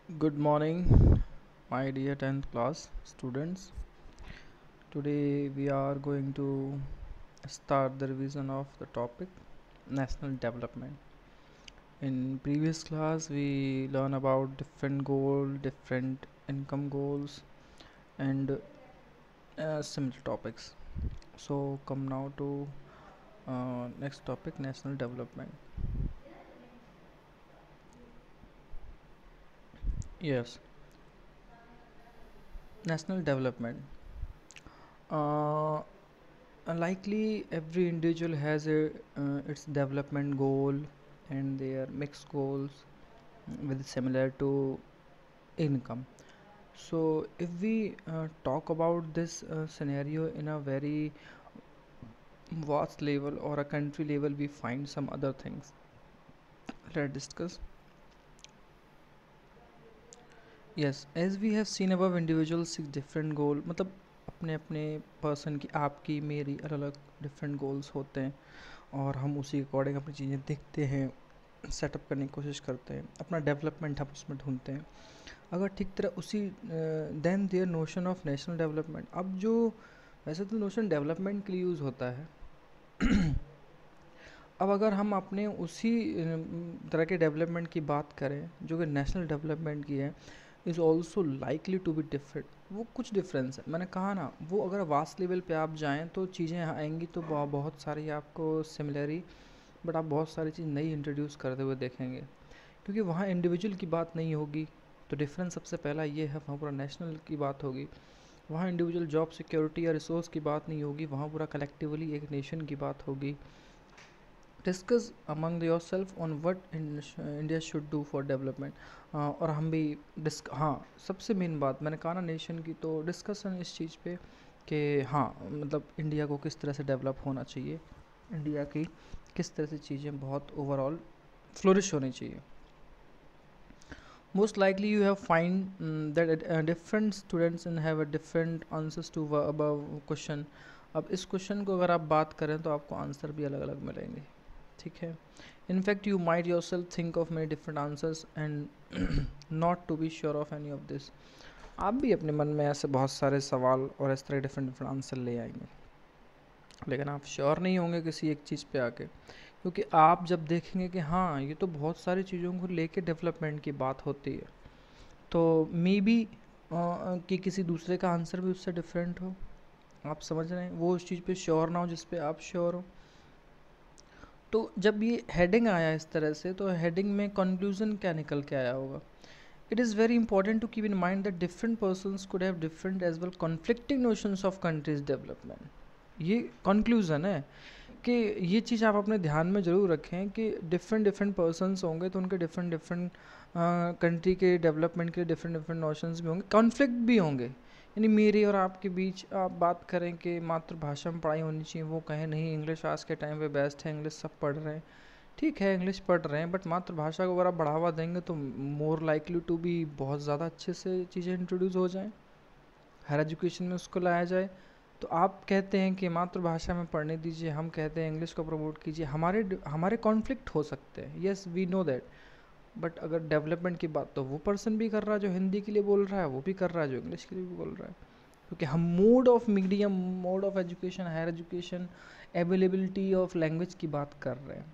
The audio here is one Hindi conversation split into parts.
Good morning, my dear 10th class students. Today we are going to start the revision of the topic national development. In previous class, we learn about different goals, different income goals, and similar topics. So, come now to next topic national development. Yes, national development. Uh, Likely every individual has its development goal and their mixed goals with similar to income. So if we talk about this scenario in a very vast level or a country level, we find some other things. Let's discuss. Yes, as we have seen above, individuals seek different goal. मतलब अपने अपने पर्सन की आपकी मेरी अलग अलग डिफरेंट गोल्स होते हैं और हम उसी अकॉर्डिंग अपनी चीज़ें देखते हैं, सेटअप करने की कोशिश करते हैं, अपना डेवलपमेंट हम उसमें ढूंढते हैं। अगर ठीक तरह उसी then their notion of national development, अब जो वैसे तो नोशन डेवलपमेंट के लिए यूज़ होता है, अब अगर हम अपने उसी तरह के डेवलपमेंट की बात करें जो कि नेशनल डेवलपमेंट की है, is also likely to be different. वो कुछ डिफरेंस है, मैंने कहा ना, वो अगर वास्ट लेवल पे आप जाएं तो चीज़ें आएंगी तो बहुत सारी आपको सिमिलरी, बट आप बहुत सारी चीज़ नई इंट्रोड्यूस करते हुए देखेंगे, क्योंकि वहाँ इंडिविजुअल की बात नहीं होगी। तो डिफरेंस सबसे पहला ये है, वहाँ पूरा नेशनल की बात होगी। वहाँ इंडिविजुअल जॉब सिक्योरिटी या रिसोर्स की बात नहीं होगी, वहाँ पूरा कलेक्टिवली एक नेशन की बात होगी। Discuss among your self on what India should do for development. और हम भी हाँ, सबसे मेन बात मैंने कहा ना नेशन की, तो डिस्कशन इस चीज़ पे कि हाँ, मतलब इंडिया को किस तरह से डेवलप होना चाहिए, इंडिया की किस तरह से चीज़ें बहुत ओवरऑल फ्लोरिश होनी चाहिए। Most likely you have find that different students and have a different answers to above question. अब इस क्वेश्चन को अगर आप बात करें तो आपको आंसर भी अलग अलग मिलेंगे, ठीक है। In fact you might yourself think of many different answers and not to be sure of any of this. आप भी अपने मन में ऐसे बहुत सारे सवाल और इस तरह डिफरेंट डिफरेंट आंसर ले आएंगे, लेकिन आप श्योर नहीं होंगे किसी एक चीज़ पे आके, क्योंकि आप जब देखेंगे कि हाँ, ये तो बहुत सारी चीज़ों को लेके डेवलपमेंट की बात होती है, तो मे बी कि किसी दूसरे का आंसर भी उससे डिफरेंट हो। आप समझ रहे हैं, वो उस चीज़ पे श्योर ना हो जिस पे आप श्योर हो। तो जब ये हेडिंग आया इस तरह से, तो हेडिंग में कंक्लूजन क्या निकल के आया होगा? It is very important to keep in mind that different persons could have different as well conflicting notions of countries development. ये कंक्लूजन है कि ये चीज़ आप अपने ध्यान में ज़रूर रखें कि डिफरेंट डिफरेंट पर्सनस होंगे तो उनके डिफरेंट डिफरेंट कंट्री के डेवलपमेंट के लिए डिफरेंट डिफरेंट नोशंस भी होंगे, कॉन्फ्लिक्ट भी होंगे। यानी मेरे और आपके बीच आप बात करें कि मातृभाषा में पढ़ाई होनी चाहिए, वो कहें नहीं इंग्लिश आज के टाइम पे बेस्ट है, इंग्लिश सब पढ़ रहे हैं, ठीक है इंग्लिश पढ़ रहे हैं, बट मातृभाषा को अगर आप बढ़ावा देंगे तो मोर लाइकली टू बी बहुत ज़्यादा अच्छे से चीज़ें इंट्रोड्यूस हो जाएँ, हर एजुकेशन में उसको लाया जाए। तो आप कहते हैं कि मातृभाषा में पढ़ने दीजिए, हम कहते हैं इंग्लिश को प्रमोट कीजिए, हमारे हमारे कॉन्फ्लिक्ट हो सकते हैं, yes we know that. But अगर डेवलपमेंट की बात, तो वो पर्सन भी कर रहा है जो हिंदी के लिए बोल रहा है, वो भी कर रहा है जो इंग्लिश के लिए भी बोल रहा है, क्योंकि हम mode of medium, mode of education, higher education, availability of language की बात कर रहे हैं,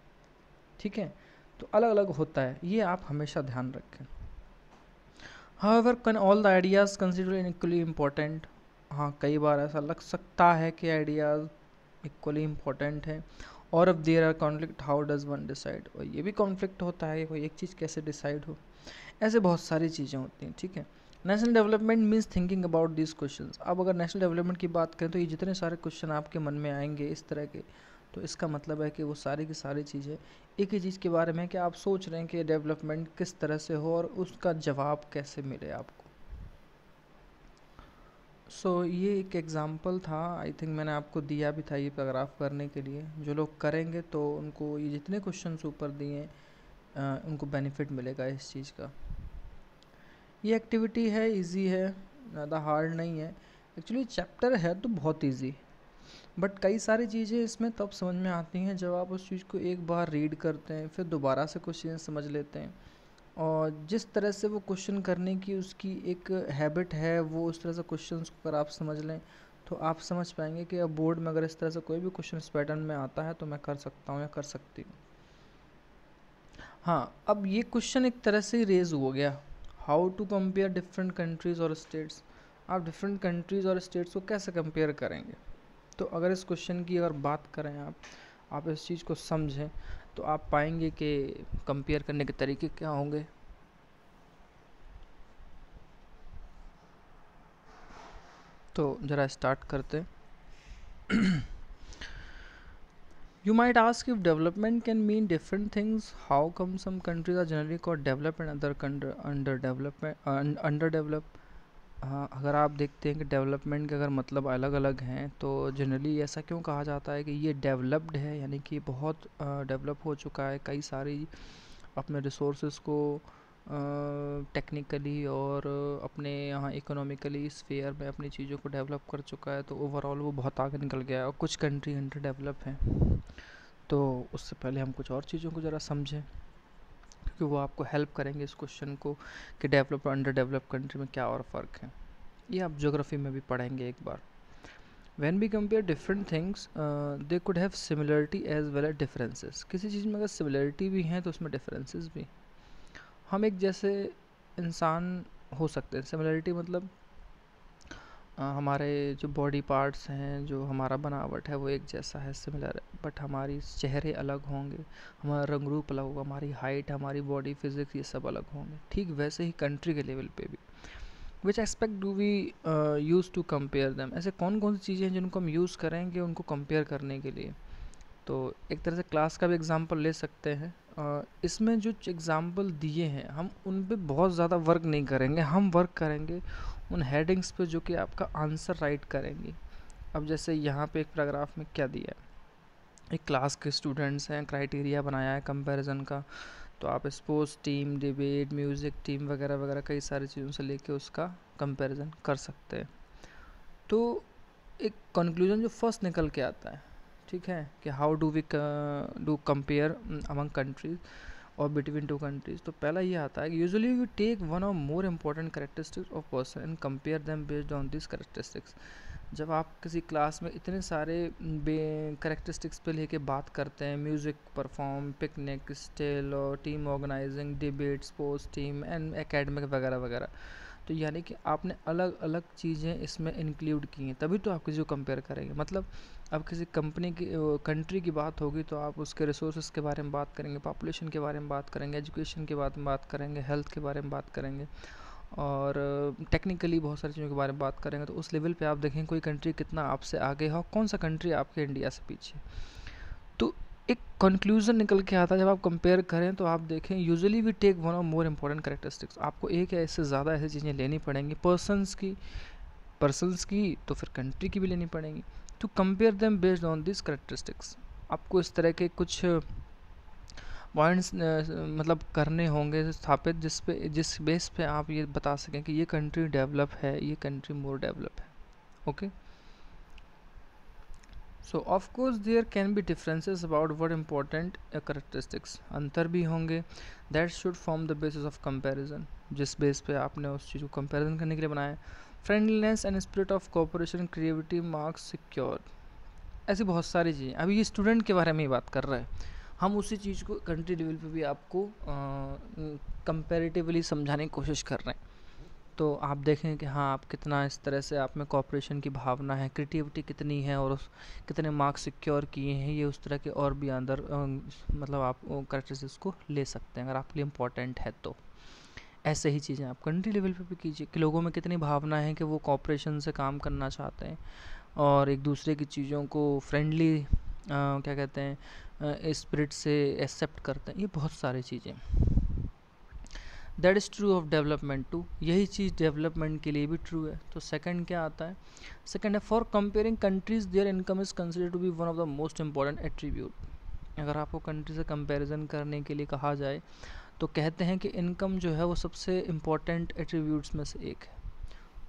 ठीक है। तो अलग अलग होता है, ये आप हमेशा ध्यान रखें। However can all the ideas consider equally important. हाँ, कई बार ऐसा लग सकता है कि आइडियाज़ इक्वली इम्पोर्टेंट है, और अब there are conflict how does one decide, और ये भी कॉन्फ्लिक्ट होता है कि कोई एक चीज़ कैसे डिसाइड हो। ऐसे बहुत सारी चीज़ें होती हैं, ठीक है। National development means thinking about this questions. अब अगर नेशनल डेवलपमेंट की बात करें तो ये जितने सारे क्वेश्चन आपके मन में आएंगे इस तरह के, तो इसका मतलब है कि वो सारी की सारी चीज़ें एक ही चीज़ के बारे में है कि आप सोच रहे हैं कि डेवलपमेंट किस तरह से हो और उसका जवाब कैसे मिले आपको। ये एक एग्ज़ाम्पल था, आई थिंक मैंने आपको दिया भी था ये पैराग्राफ करने के लिए। जो लोग करेंगे तो उनको ये जितने क्वेश्चन ऊपर दिए हैं उनको बेनिफिट मिलेगा इस चीज़ का। ये एक्टिविटी है, इजी है, ज़्यादा हार्ड नहीं है। एक्चुअली चैप्टर है तो बहुत इजी, बट कई सारी चीज़ें इसमें तब समझ में आती हैं जब आप उस चीज़ को एक बार रीड करते हैं, फिर दोबारा से कुछ चीज़ें समझ लेते हैं, और जिस तरह से वो क्वेश्चन करने की उसकी एक हैबिट है, वो उस तरह से क्वेश्चंस को अगर आप समझ लें तो आप समझ पाएंगे कि अब बोर्ड में अगर इस तरह से कोई भी क्वेश्चन इस पैटर्न में आता है तो मैं कर सकता हूँ या कर सकती हूँ। हाँ, अब ये क्वेश्चन एक तरह से रेज हो गया, how to compare different countries और स्टेट्स। आप डिफरेंट कंट्रीज़ और स्टेट्स को कैसे कंपेयर करेंगे। तो अगर इस क्वेश्चन की अगर बात करें आप इस चीज़ को समझें तो आप पाएंगे कि कंपेयर करने के तरीके क्या होंगे। तो ज़रा स्टार्ट करते हैं। You might ask if development can mean different things. How come some countries are generally called developed and other underdeveloped? हाँ, अगर आप देखते हैं कि डेवलपमेंट के अगर मतलब अलग अलग हैं तो जनरली ऐसा क्यों कहा जाता है कि ये डेवलप्ड है, यानी कि बहुत डेवलप हो चुका है, कई सारी अपने रिसोर्सेज को टेक्निकली और अपने यहाँ इकोनॉमिकली स्फेयर में अपनी चीज़ों को डेवलप कर चुका है, तो ओवरऑल वो बहुत आगे निकल गया है। और कुछ कंट्री अंडर डेवलप हैं। तो उससे पहले हम कुछ और चीज़ों को ज़रा समझें क्योंकि वो आपको हेल्प करेंगे इस क्वेश्चन को कि डेवलप और अंडर डेवलप कंट्री में क्या और फ़र्क है। ये आप ज्योग्राफी में भी पढ़ेंगे एक बार। When we compare different things, they could have similarity as well as differences. किसी चीज़ में अगर सिमिलरिटी भी हैं तो उसमें डिफरेंसेस भी। हम एक जैसे इंसान हो सकते हैं, सिमिलरिटी मतलब हमारे जो बॉडी पार्ट्स हैं, जो हमारा बनावट है वो एक जैसा है, सिमिलर है, बट हमारी चेहरे अलग होंगे, हमारा रंग रूप अलग होगा, हमारी हाइट, हमारी बॉडी फिजिक्स ये सब अलग होंगे। ठीक वैसे ही कंट्री के लेवल पे भी which aspect do we use to compare them. ऐसे कौन कौन सी चीज़ें हैं जिनको हम यूज़ करेंगे उनको कंपेयर करने के लिए। तो एक तरह से क्लास का भी एग्जांपल ले सकते हैं। इसमें जो एग्जांपल दिए हैं हम उन पे बहुत ज़्यादा वर्क नहीं करेंगे, हम वर्क करेंगे उन हेडिंग्स पे जो कि आपका आंसर राइट करेंगी। अब जैसे यहाँ पे एक पैराग्राफ में क्या दिया है, एक क्लास के स्टूडेंट्स हैं, क्राइटेरिया बनाया है कंपैरिजन का, तो आप sports team, debate, music team वगैरह वगैरह कई सारी चीज़ों से लेके उसका कंपैरिजन कर सकते हैं। तो एक कंक्लूजन जो फर्स्ट निकल के आता है, ठीक है, कि how do we do compare among countries और बिटवीन टू कंट्रीज। तो पहला ये आता है कि यूजुअली वी टेक वन और more important characteristics of person and compare them based on this characteristics. जब आप किसी क्लास में इतने सारे करेक्टरिस्टिक्स पे लेके बात करते हैं, म्यूज़िक परफॉर्म, पिकनिक, स्टाइल और team organising, debate, sports team and academic वगैरह वगैरह, तो यानी कि आपने अलग अलग चीज़ें इसमें इंक्लूड की हैं, तभी तो आप किसी को कंपेयर करेंगे। मतलब अब किसी कंपनी की कंट्री की बात होगी तो आप उसके रिसोर्सेज के बारे में बात करेंगे, पॉपुलेशन के बारे में बात करेंगे, एजुकेशन के बारे में बात करेंगे, हेल्थ के बारे में बात करेंगे और टेक्निकली बहुत सारी चीज़ों के बारे में बात करेंगे। तो उस लेवल पे आप देखें कोई कंट्री कितना आपसे आगे है और कौन सा कंट्री आपके इंडिया से पीछे। तो एक कंक्लूजन निकल के आता है जब आप कंपेयर करें तो आप देखें usually we take one of more important characteristics. आपको एक या इससे ज़्यादा ऐसी चीज़ें लेनी पड़ेंगी, पर्सनस की तो फिर कंट्री की भी लेनी पड़ेंगी, to compare them based on this characteristics. आपको इस तरह के कुछ पॉइंट्स मतलब करने होंगे स्थापित जिस बेस पे आप ये बता सकें कि ये कंट्री डेवलप है, ये कंट्री मोर डेवलप है। Okay, so of course there can be differences about what important characteristics. अंतर भी होंगे, that should form the basis of comparison, जिस बेस पे आपने उस चीज़ को कंपैरिजन करने के लिए बनाया। Friendliness and spirit of cooperation, creativity, marks secure, ऐसी बहुत सारी चीज़ें। अभी ये स्टूडेंट के बारे में ही बात कर रहे हैं, हम उसी चीज़ को कंट्री लेवल पे भी आपको कंपैरेटिवली समझाने की कोशिश कर रहे हैं। तो आप देखें कि हाँ आप कितना इस तरह से आप में कोऑपरेशन की भावना है, क्रिएटिविटी कितनी है और कितने मार्क्स सिक्योर किए हैं, ये उस तरह के और भी अंदर मतलब आप करेक्टरिस्टिक्स को ले सकते हैं अगर आपके लिए इम्पोर्टेंट है तो। ऐसे ही चीज़ें आप कंट्री लेवल पे भी कीजिए कि लोगों में कितनी भावना है कि वो कोऑपरेशन से काम करना चाहते हैं और एक दूसरे की चीज़ों को फ्रेंडली क्या कहते हैं स्पिरिट से एक्सेप्ट करते हैं। ये बहुत सारी चीज़ें, that is true of development too, यही चीज़ डेवलपमेंट के लिए भी ट्रू है। तो सेकंड क्या आता है, सेकंड है for comparing countries their income is consider to be one of the most important attribute. अगर आपको कंट्री से कंपैरिजन करने के लिए कहा जाए तो कहते हैं कि इनकम जो है वो सबसे इम्पॉर्टेंट एट्रीब्यूट्स में से एक है।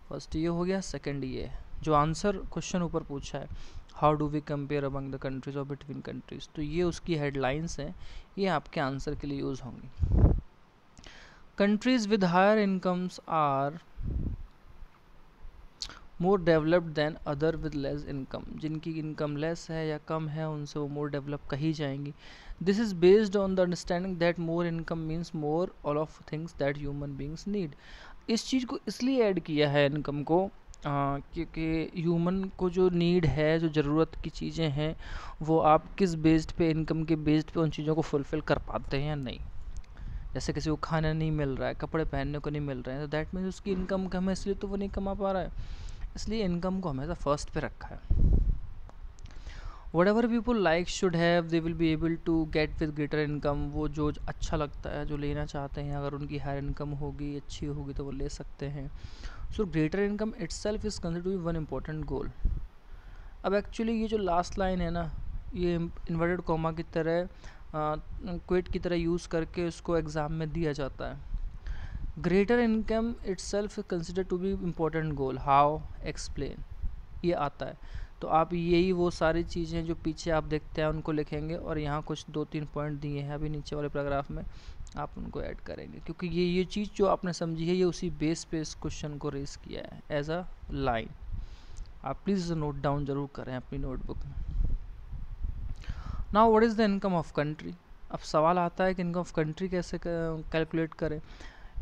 फर्स्ट ये हो गया, सेकंड ये है जो आंसर क्वेश्चन ऊपर पूछा है, how do we compare among the countries और बिटवीन कंट्रीज, तो ये उसकी हेडलाइंस हैं, ये आपके आंसर के लिए यूज़ होंगी। Countries with higher incomes are more developed than other with less income, जिनकी इनकम लेस है या कम है उनसे वो मोर डेवलप कही जाएंगी. This is based on the understanding that more income means more all of things that human beings need. इस चीज़ को इसलिए ऐड किया है इनकम को क्योंकि ह्यूमन को जो नीड है, जो ज़रूरत की चीज़ें हैं, वो आप किस बेस्ड पे, इनकम के बेस्ड पे उन चीज़ों को फुलफ़िल कर पाते हैं या नहीं. जैसे किसी को खाना नहीं मिल रहा है, कपड़े पहनने को नहीं मिल रहे हैं, तो दैट मीन्स उसकी इनकम कम है, इसलिए तो वो नहीं कमा पा रहा है. इसलिए इनकम को हमेशा फर्स्ट पे रखा है. whatever people like should have they will be able to get with greater income. वो जो अच्छा लगता है, जो लेना चाहते हैं, अगर उनकी हायर इनकम होगी, अच्छी होगी, तो वो ले सकते हैं. So greater income itself is considered to be one important goal. अब एक्चुअली ये जो लास्ट लाइन है ना, ये इन्वर्टेड कॉमा की तरह क्विट की तरह यूज़ करके उसको एग्ज़ाम में दिया जाता है. Greater income itself is considered to be important goal. How, explain, ये आता है. तो आप यही वो सारी चीज़ें जो पीछे आप देखते हैं उनको लिखेंगे, और यहाँ कुछ 2-3 पॉइंट दिए हैं अभी नीचे वाले पैराग्राफ में, आप उनको ऐड करेंगे, क्योंकि ये चीज़ जो आपने समझी है, ये उसी बेस पे इस क्वेश्चन को रेस किया है एज अ लाइन. आप प्लीज़ नोट डाउन ज़रूर करें अपनी नोटबुक में. Now what is the income of country. अब सवाल आता है कि इनकम ऑफ कंट्री कैसे कैलकुलेट करें.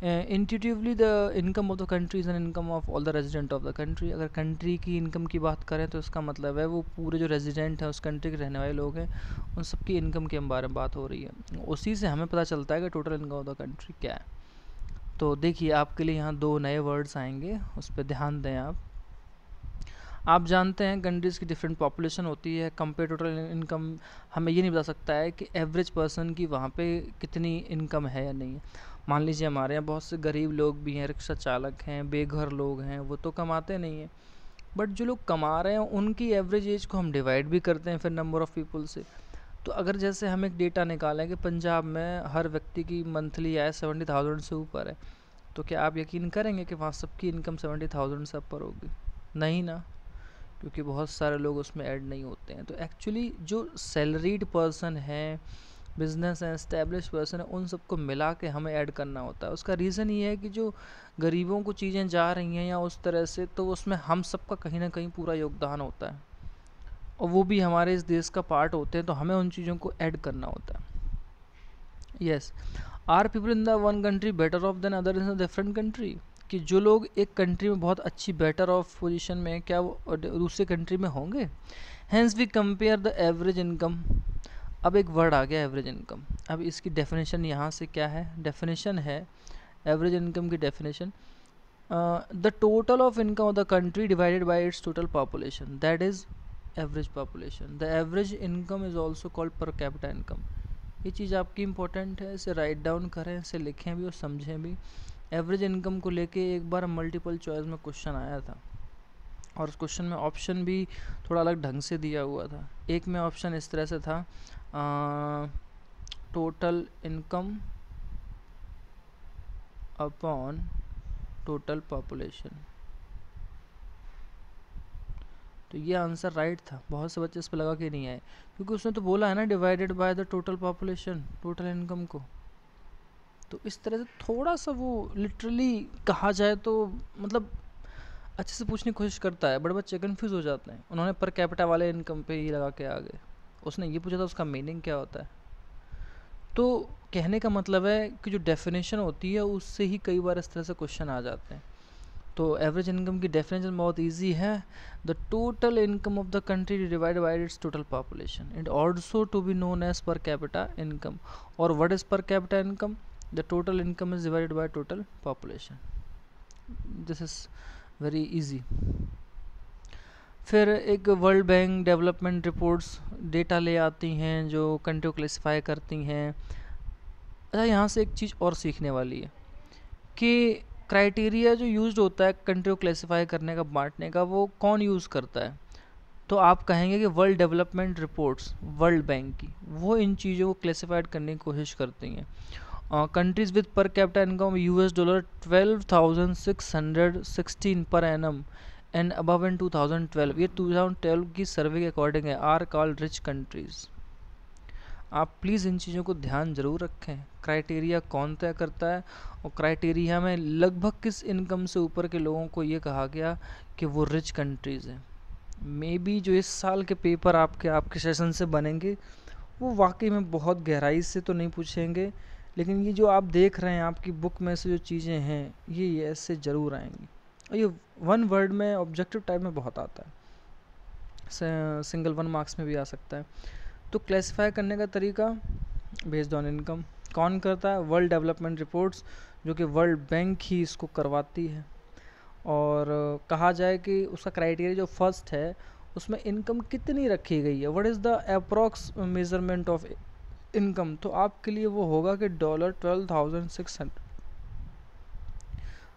Intuitively the income of the country is an income of all the resident of the country. अगर कंट्री की इनकम की बात करें तो इसका मतलब है वो पूरे जो रेजिडेंट हैं, उस कंट्री के रहने वाले लोग हैं, उन सबकी इनकम के बारे में बात हो रही है. उसी से हमें पता चलता है कि total income of the country क्या है. तो देखिए, आपके लिए यहाँ 2 नए वर्ड्स आएंगे, उस पर ध्यान दें. आप जानते हैं कंट्रीज़ की डिफरेंट पॉपुलेशन होती है. कंपेयर टोटल इनकम हमें ये नहीं बता सकता है कि एवरेज पर्सन की वहाँ पे कितनी इनकम है या नहीं है. मान लीजिए हमारे यहाँ बहुत से गरीब लोग भी हैं, रिक्शा चालक हैं, बेघर लोग हैं, वो तो कमाते नहीं हैं. बट जो लोग कमा रहे हैं उनकी एवरेज एज को हम डिवाइड भी करते हैं फिर नंबर ऑफ़ पीपल से. तो अगर जैसे हम एक डेटा निकालें कि पंजाब में हर व्यक्ति की मंथली आय 70,000 से ऊपर है, तो क्या आप यकीन करेंगे कि वहाँ सबकी इनकम 70,000 से ऊपर होगी? नहीं ना, क्योंकि बहुत सारे लोग उसमें ऐड नहीं होते हैं. तो एक्चुअली जो सैलरीड पर्सन है, बिजनेस है, एस्टेब्लिश पर्सन है, उन सबको मिला के हमें ऐड करना होता है. उसका रीज़न ये है कि जो गरीबों को चीज़ें जा रही हैं या उस तरह से, तो उसमें हम सबका कहीं ना कहीं पूरा योगदान होता है, और वो भी हमारे इस देश का पार्ट होते हैं, तो हमें उन चीज़ों को ऐड करना होता है. Yes. Are people in the one country better off than other in a different country. कि जो लोग एक कंट्री में बहुत अच्छी बेटर ऑफ पोजीशन में हैं, क्या वो दूसरी कंट्री में होंगे? Hence we compare the average income. अब एक वर्ड आ गया एवरेज इनकम. अब इसकी डेफिनेशन यहाँ से क्या है? डेफिनेशन है एवरेज इनकम की definition, the total of income of the country divided by its total population, that is average population. The average income is also called पर कैपिटा इनकम. ये चीज़ आपकी इंपॉर्टेंट है, इसे राइट डाउन करें, इसे लिखें भी और समझें भी. एवरेज इनकम को लेके एक बार मल्टीपल चॉइस में क्वेश्चन आया था, और उस क्वेश्चन में ऑप्शन भी थोड़ा अलग ढंग से दिया हुआ था. एक में ऑप्शन इस तरह से था, total income upon total population. तो ये आंसर राइट था. बहुत से बच्चे इस पर लगा के नहीं आए, क्योंकि उसने तो बोला है ना divided by the total population, total income को. तो इस तरह से थोड़ा सा वो लिटरली कहा जाए तो मतलब अच्छे से पूछने की कोशिश करता है, बड़े बच्चे कन्फ्यूज़ हो जाते हैं. उन्होंने पर कैपिटा वाले इनकम पे ही लगा के आ गए. उसने ये पूछा था उसका मीनिंग क्या होता है. तो कहने का मतलब है कि जो डेफिनेशन होती है उससे ही कई बार इस तरह से क्वेश्चन आ जाते हैं. तो एवरेज इनकम की डेफिनेशन बहुत इजी है, the total income of the country divided by its total population. It also to be known as per capita income. और what is per capita income? The total income is divided by total population. This is very easy. फिर एक world bank development reports data ले आती हैं जो कंट्री को क्लासीफाई करती हैं. अच्छा, यहाँ से एक चीज़ और सीखने वाली है कि क्राइटेरिया जो यूज्ड होता है कंट्री को क्लासीफाई करने का, बांटने का, वो कौन यूज़ करता है? तो आप कहेंगे कि world development reports world bank की, वो इन चीज़ों को क्लासीफाइड करने की कोशिश करती हैं. कंट्रीज़ विद पर capita income $12,616 per annum and above in 2012. ये 2012 की सर्वे के अकॉर्डिंग है, आर कॉल्ड रिच कंट्रीज़. आप प्लीज़ इन चीज़ों को ध्यान ज़रूर रखें। क्राइटेरिया कौन तय करता है, और क्राइटेरिया में लगभग किस इनकम से ऊपर के लोगों को ये कहा गया कि वो रिच कंट्रीज़ हैं। मे बी जो इस साल के पेपर आपके सेशन से बनेंगे वो वाकई में बहुत गहराई से तो नहीं पूछेंगे, लेकिन ये जो आप देख रहे हैं आपकी बुक में से जो चीज़ें हैं ये ऐसे ज़रूर आएंगी। और ये वन वर्ड में ऑब्जेक्टिव टाइप में बहुत आता है, सिंगल 1 मार्क्स में भी आ सकता है। तो क्लासिफाई करने का तरीका बेस्ड ऑन इनकम कौन करता है? वर्ल्ड डेवलपमेंट रिपोर्ट्स, जो कि वर्ल्ड बैंक ही इसको करवाती है। और कहा जाए कि उसका क्राइटेरिया जो फर्स्ट है उसमें इनकम कितनी रखी गई है, what is the approx measurement of income, तो आपके लिए वो होगा कि $12,600।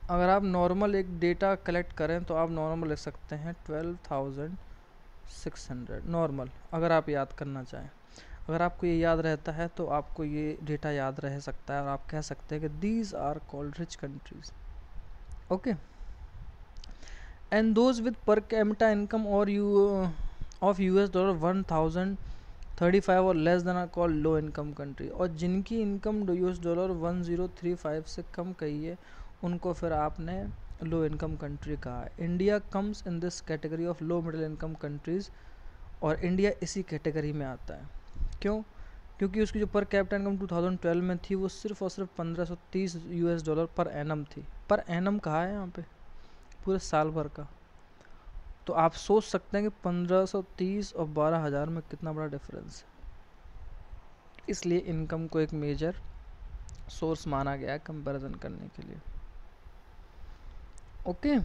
अगर आप नॉर्मल एक डेटा कलेक्ट करें तो आप नॉर्मल लिख सकते हैं 12,600 नॉर्मल, अगर आप याद करना चाहें। अगर आपको ये याद रहता है तो आपको ये डेटा याद रह सकता है और आप कह सकते हैं कि these are called rich countries. Okay, and those with per capita income or of US dollar 1035 और less than are called low income country. और जिनकी इनकम US डॉलर 1035 से कम कही है उनको फिर आपने लो इनकम कंट्री कहा है। India comes in this category of low middle income countries, और इंडिया इसी कैटेगरी में आता है। क्यों? क्योंकि उसकी जो पर कैपिटा इनकम 2012 में थी वो सिर्फ और सिर्फ 1530 US डॉलर पर एनम थी। पर एनम कहा है यहाँ पे? पूरे साल भर का। तो आप सोच सकते हैं कि 1530 और 12,000 में कितना बड़ा डिफरेंस है। इसलिए इनकम को एक मेजर सोर्स माना गया है कंपैरिजन करने के लिए। Okay,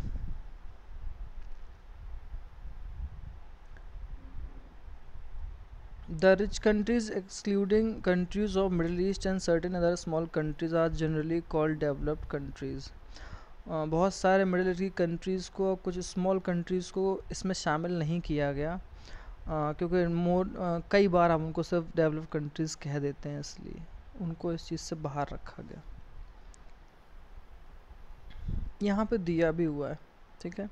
the rich countries excluding countries of middle east and certain other small countries are generally called developed countries. बहुत सारे मिडिल ईस्ट की कंट्रीज़ को, कुछ स्मॉल कंट्रीज़ को इसमें शामिल नहीं किया गया, क्योंकि कई बार हम उनको सिर्फ डेवलप्ड कंट्रीज़ कह देते हैं, इसलिए उनको इस चीज़ से बाहर रखा गया। यहाँ पे दिया भी हुआ है, ठीक है।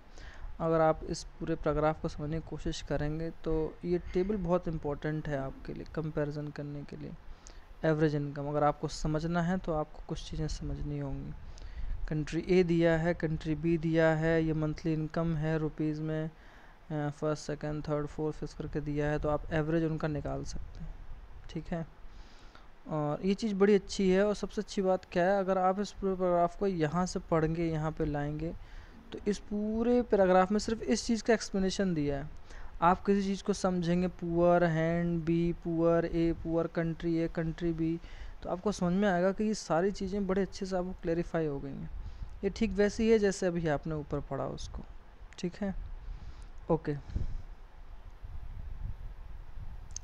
अगर आप इस पूरे पैराग्राफ को समझने की कोशिश करेंगे तो ये टेबल बहुत इंपॉर्टेंट है आपके लिए कंपैरिजन करने के लिए। एवरेज इनकम अगर आपको समझना है तो आपको कुछ चीज़ें समझनी होंगी। कंट्री ए दिया है, कंट्री बी दिया है, ये मंथली इनकम है रुपीज़ में, first second third fourth fix करके दिया है, तो आप एवरेज उनका निकाल सकते हैं, ठीक है। और ये चीज़ बड़ी अच्छी है। और सबसे अच्छी बात क्या है, अगर आप इस पूरे पैराग्राफ को यहाँ से पढ़ेंगे, यहाँ पे लाएंगे, तो इस पूरे पैराग्राफ में सिर्फ इस चीज़ का एक्सप्लेनेशन दिया है। आप किसी चीज़ को समझेंगे, पुअर हैंड बी, पुअर ए, पुअर कंट्री ए, कंट्री बी, तो आपको समझ में आएगा कि ये सारी चीज़ें बड़े अच्छे से आपको क्लेरिफाई हो गई हैं। ये ठीक वैसे ही है जैसे अभी आपने ऊपर पढ़ा उसको, ठीक है। ओके,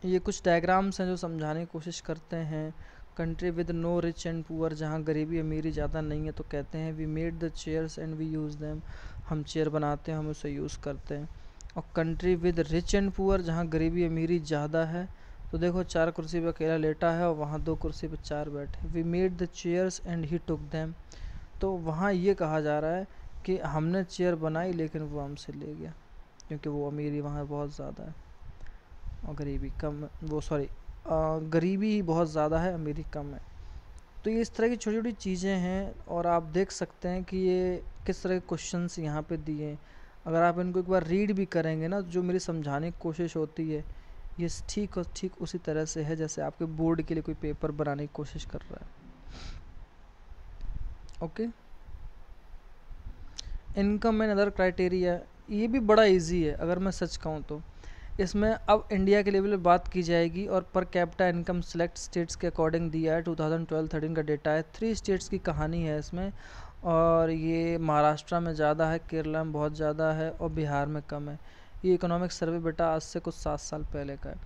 ये कुछ डायग्राम्स हैं जो समझाने की कोशिश करते हैं। Country with no rich and poor, जहाँ गरीबी अमीरी ज़्यादा नहीं है, तो कहते हैं we made the chairs and we use them, हम चेयर बनाते हैं, हम उसे यूज़ करते हैं। और country with rich and poor, जहाँ गरीबी अमीरी ज़्यादा है, तो देखो 4 कुर्सी पे अकेला लेटा है और वहाँ 2 कुर्सी पे 4 बैठे। We made the chairs and he took them, तो वहाँ ये कहा जा रहा है कि हमने चेयर बनाई लेकिन वो हमसे ले गया, क्योंकि वो अमीरी वहाँ बहुत ज़्यादा है और गरीबी कम, वो सॉरी गरीबी ही बहुत ज़्यादा है, अमीरी कम है। तो ये इस तरह की छोटी छोटी चीज़ें हैं, और आप देख सकते हैं कि ये किस तरह के क्वेश्चंस यहाँ पे दिए हैं। अगर आप इनको एक बार रीड भी करेंगे ना, जो मेरी समझाने की कोशिश होती है, ये ठीक और ठीक उसी तरह से है जैसे आपके बोर्ड के लिए कोई पेपर बनाने की कोशिश कर रहा है। Okay, income and other criteria, ये भी बड़ा इजी है अगर मैं सच कहूँ तो। इसमें अब इंडिया के लेवल पे बात की जाएगी, और पर कैपिटा इनकम सिलेक्ट स्टेट्स के अकॉर्डिंग दिया है। 2012-13 का डेटा है। 3 स्टेट्स की कहानी है इसमें, और ये महाराष्ट्र में ज़्यादा है, केरला में बहुत ज़्यादा है, और बिहार में कम है। ये इकोनॉमिक सर्वे बेटा आज से कुछ 7 साल पहले का है।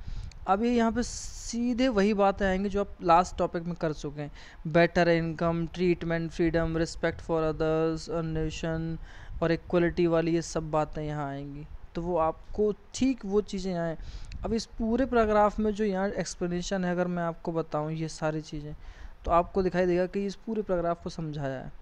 अब ये यहाँ पे सीधे वही बातें आएंगी जो आप लास्ट टॉपिक में कर चुके हैं। Better income, treatment, freedom, respect for others, nation और इक्वलिटी वाली ये सब बातें यहाँ आएंगी। तो वो आपको ठीक वो चीज़ें आए। अब इस पूरे पैराग्राफ में जो यहाँ एक्सप्लेनेशन है, अगर मैं आपको बताऊँ ये सारी चीज़ें, तो आपको दिखाई देगा कि इस पूरे पैराग्राफ को समझाया है।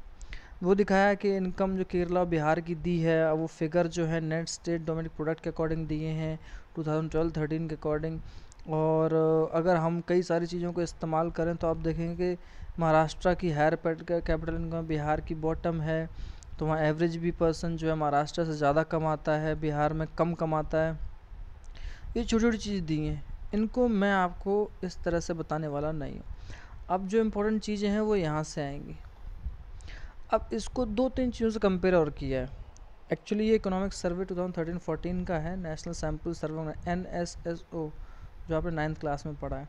वो दिखाया है कि इनकम जो केरला और बिहार की दी है, वो फिगर जो है नेट स्टेट डोमेस्टिक प्रोडक्ट के अकॉर्डिंग दिए हैं 2012-13 के अकॉर्डिंग। और अगर हम कई सारी चीज़ों को इस्तेमाल करें तो आप देखेंगे कि महाराष्ट्र की हायर कैपिटल इनकम बिहार की बॉटम है, तो वहाँ एवरेज भी पर्सन जो है महाराष्ट्र से ज़्यादा कमाता है, बिहार में कम कमाता है। ये छोटी छोटी चीज़ दी हैं, इनको मैं आपको इस तरह से बताने वाला नहीं हूँ। अब जो इम्पोर्टेंट चीज़ें हैं वो यहाँ से आएंगी। अब इसको 2-3 चीज़ों से कंपेयर और किया है। एक्चुअली ये इकोनॉमिक सर्वे 2013-14 का है, नेशनल सैम्पल सर्वे NSSO, जो आपने 9th क्लास में पढ़ा है।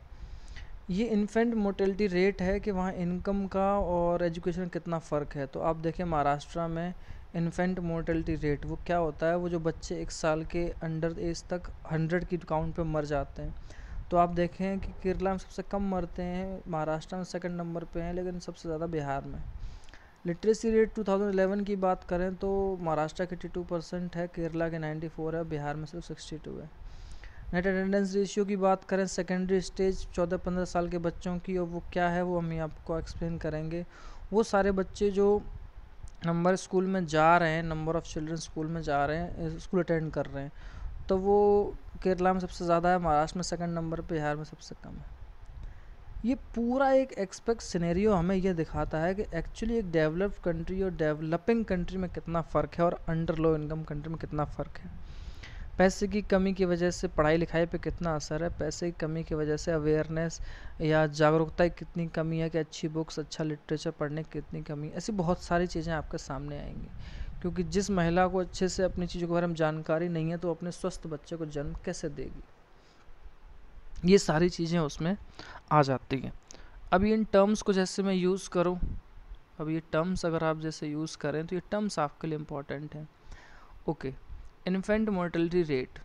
ये इन्फेंट मोर्टेलिटी रेट है कि वहाँ इनकम का और एजुकेशन कितना फ़र्क है। तो आप देखें महाराष्ट्र में इन्फेंट मोर्टेलिटी रेट वो क्या होता है, वो जो बच्चे 1 साल के अंडर एज तक 100 की काउंट पे मर जाते हैं। तो आप देखें कि केरला में सबसे कम मरते हैं, महाराष्ट्र में सेकंड नंबर पे हैं, लेकिन सबसे ज़्यादा बिहार में। लिटरेसी रेट 2011 की बात करें तो महाराष्ट्र के 82% है, केरला के 94 है, बिहार में सिर्फ 62 है। नेट अटेंडेंस रेशियो की बात करें सेकेंडरी स्टेज 14-15 साल के बच्चों की, और वो क्या है वो हम आपको एक्सप्लेन करेंगे। वो सारे बच्चे जो नंबर स्कूल में जा रहे हैं, नंबर ऑफ़ चिल्ड्रन स्कूल में जा रहे हैं, स्कूल अटेंड कर रहे हैं, तो वो केरला में सबसे ज़्यादा है, महाराष्ट्र में सेकंड नंबर पे, बिहार में सबसे कम है। ये पूरा एक एक्सपेक्ट सिनेरियो हमें ये दिखाता है कि एक्चुअली एक डेवलप्ड कंट्री और डेवलपिंग कंट्री में कितना फ़र्क है और अंडर लो इनकम कंट्री में कितना फ़र्क है। पैसे की कमी की वजह से पढ़ाई लिखाई पे कितना असर है, पैसे की कमी की वजह से अवेयरनेस या जागरूकता की कितनी कमी है, कि अच्छी बुक्स अच्छा लिटरेचर पढ़ने की कितनी कमी है। ऐसी बहुत सारी चीज़ें आपके सामने आएंगी, क्योंकि जिस महिला को अच्छे से अपनी चीज़ों के बारे में जानकारी नहीं है तो अपने स्वस्थ बच्चे को जन्म कैसे देगी। ये सारी चीज़ें उसमें आ जाती हैं। अब इन टर्म्स को जैसे मैं यूज़ करूँ, अब ये टर्म्स अगर आप जैसे यूज़ करें तो ये टर्म्स आपके लिए इम्पॉर्टेंट हैं। Okay, infant mortality rate.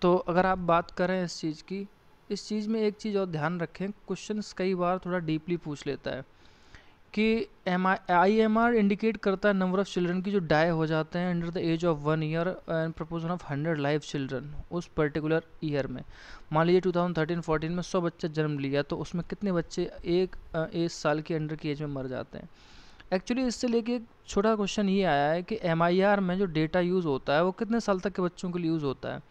तो अगर आप बात करें इस चीज़ की, इस चीज़ में एक चीज़ और ध्यान रखें, क्वेश्चंस कई बार थोड़ा डीपली पूछ लेता है कि IMR इंडिकेट करता है नंबर ऑफ़ चिल्ड्रन की जो डाई हो जाते हैं under the age of 1 year and proportion of 100 live children उस पर्टिकुलर ईयर में। मान लीजिए 2013-14 में 100 बच्चे जन्म लिया, तो उसमें कितने बच्चे एक साल के अंडर की एज में मर जाते हैं। एक्चुअली इससे लेके एक छोटा क्वेश्चन ये आया है कि MIR में जो डेटा यूज़ होता है वो कितने साल तक के बच्चों के लिए यूज़ होता है।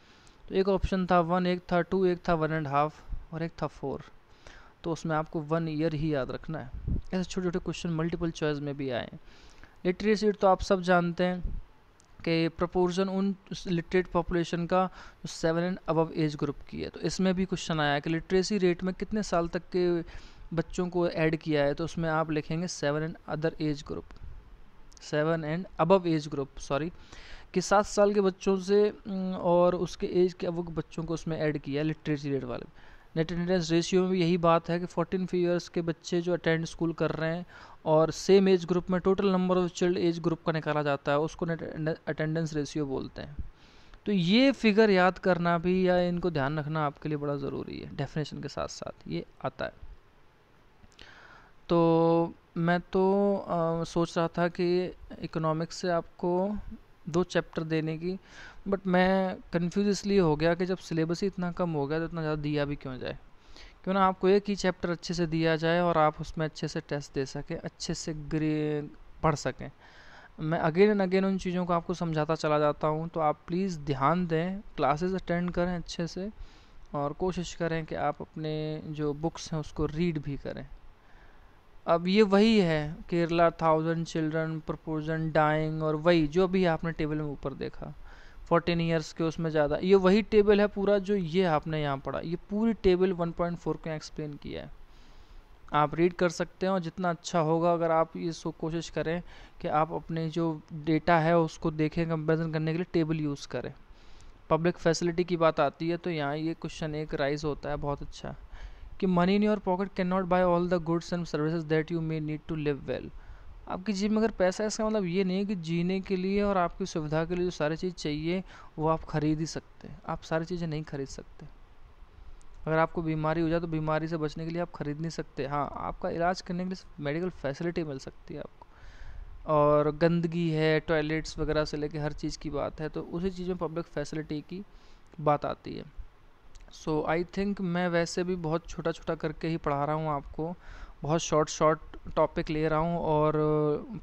तो एक ऑप्शन था 1, एक था 2, एक था 1.5 और एक था 4। तो उसमें आपको 1 ईयर ही याद रखना है। ऐसे छोटे छोटे क्वेश्चन मल्टीपल चॉइस में भी आए। लिटरेसी रेट तो आप सब जानते हैं कि प्रपोर्शन उन लिटरेट पॉपुलेशन का जो 7 एंड अबव एज ग्रुप की है। तो इसमें भी क्वेश्चन आया कि लिटरेसी रेट में कितने साल तक के बच्चों को ऐड किया है, तो उसमें आप लिखेंगे 7 and other age group, 7 and above age group, sorry, कि 7 साल के बच्चों से और उसके एज के अबव बच्चों को उसमें ऐड किया है लिटरेसी रेट वाले। नेट अटेंडेंस रेशियो में भी यही बात है कि 14 ईयर्स के बच्चे जो अटेंड स्कूल कर रहे हैं और सेम एज ग्रुप में total number of chilled age group का निकाला जाता है, उसको नेट अटेंडेंस रेशियो बोलते हैं। तो ये फिगर याद करना भी या इनको ध्यान रखना आपके लिए बड़ा ज़रूरी है, डेफिनेशन के साथ साथ ये आता है। तो मैं तो सोच रहा था कि इकोनॉमिक्स से आपको 2 चैप्टर देने की, बट मैं कंफ्यूज इसलिए हो गया कि जब सिलेबस ही इतना कम हो गया तो इतना ज़्यादा दिया भी क्यों जाए। क्यों ना आपको एक ही चैप्टर अच्छे से दिया जाए और आप उसमें अच्छे से टेस्ट दे सकें, अच्छे से पढ़ सकें। मैं अगेन एंड अगेन उन चीज़ों को आपको समझाता चला जाता हूँ, तो आप प्लीज़ ध्यान दें, क्लासेस अटेंड करें अच्छे से और कोशिश करें कि आप अपने जो बुक्स हैं उसको रीड भी करें। अब ये वही है, केरला 1000 चिल्ड्रन प्रपोर्शन डाइंग, और वही जो भी आपने टेबल में ऊपर देखा 14 ईयर्स के उसमें ज़्यादा, ये वही टेबल है पूरा जो ये आपने यहाँ पढ़ा। ये पूरी टेबल 1.4 को एक्सप्लेन किया है, आप रीड कर सकते हैं। और जितना अच्छा होगा अगर आप ये कोशिश करें कि आप अपने जो डेटा है उसको देखें, कंपेरिजन करने के लिए टेबल यूज़ करें। पब्लिक फैसिलिटी की बात आती है तो यहाँ ये क्वेश्चन एक राइज होता है बहुत अच्छा, कि money in your pocket can not buy all the goods and services that you may need to live well. आपकी जेब में अगर पैसा है, इसका मतलब ये नहीं है कि जीने के लिए और आपकी सुविधा के लिए जो सारी चीज़ चाहिए वो आप खरीद ही सकते हैं। आप सारी चीज़ें नहीं खरीद सकते। अगर आपको बीमारी हो जाए तो बीमारी से बचने के लिए आप खरीद नहीं सकते। हाँ, आपका इलाज करने के लिए मेडिकल फैसिलिटी मिल सकती है आपको। और गंदगी है, टॉयलेट्स वगैरह से लेके हर चीज़ की बात है, तो उसी चीज़ में पब्लिक फैसिलिटी की बात आती है। सो आई थिंक मैं वैसे भी बहुत छोटा छोटा करके ही पढ़ा रहा हूँ आपको, बहुत शॉर्ट टॉपिक ले रहा हूँ और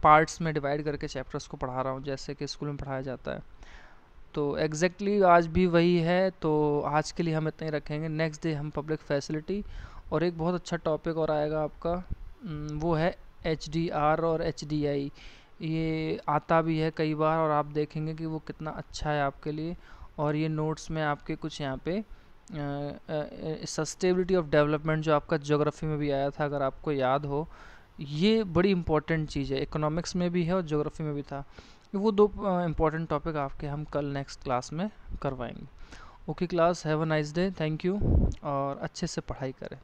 पार्ट्स में डिवाइड करके चैप्टर्स को पढ़ा रहा हूँ, जैसे कि स्कूल में पढ़ाया जाता है। तो एग्जैक्टली आज भी वही है। तो आज के लिए हम इतना ही रखेंगे। नेक्स्ट डे हम पब्लिक फैसिलिटी और एक बहुत अच्छा टॉपिक और आएगा आपका, वो है HDR और HDI। ये आता भी है कई बार और आप देखेंगे कि वो कितना अच्छा है आपके लिए। और ये नोट्स में आपके कुछ यहाँ पे सस्टेबिलिटी ऑफ डेवलपमेंट जो आपका ज्योग्राफी में भी आया था, अगर आपको याद हो, ये बड़ी इंपॉर्टेंट चीज़ है, इकोनॉमिक्स में भी है और ज्योग्राफी में भी था। वो दो इंपॉर्टेंट टॉपिक आपके हम कल नेक्स्ट क्लास में करवाएंगे। Okay class, have a nice day, thank you, और अच्छे से पढ़ाई करें।